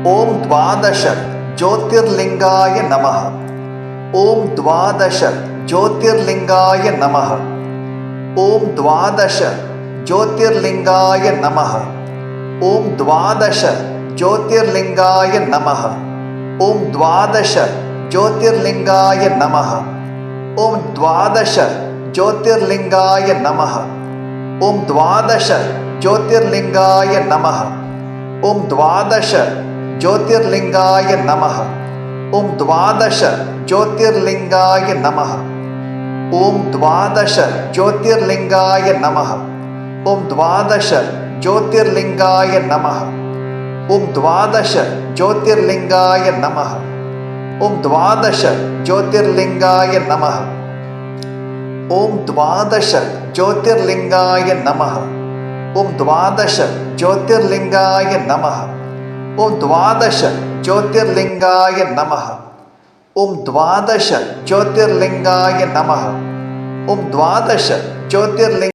ओम द्वादश ज्योतिर्लिंगाय नमः। ओम द्वादश ज्योतिर्लिंगाय नमः। ओम द्वादश ज्योतिर्लिंगाय नमः। ओम द्वादश ज्योतिर्लिंगाय नमः। ओम द्वादश ज्योतिर्लिंगाय नमः। ओम द्वादश ज्योतिर्लिंगाय नमः। ओम द्वादश ज्योतिर्लिंगाय नमः। ओम द्वादश ज्योतिर्लिंगाय नमः। ओम द्वादश ज्योतिर्लिंगाय नमः। ओम द्वादश ज्योतिर्लिंगाय नमः। ओम द्वादश ज्योतिर्लिंगाय नमः। ओम द्वादश ज्योतिर्लिंगाय नमः। ओम द्वादश ज्योतिर्लिंगाय नमः। ओम द्वादश ज्योतिर्लिंगाय नमः। ओम द्वादश ज्योतिर्लिंगाय नमः। ओम द्वादश ज्योतिर्लिंगाय नमः। ओम द्वादश ज्योतिर्लिंगाय नमः। ओम द्वादश ज्योतिर्लिंग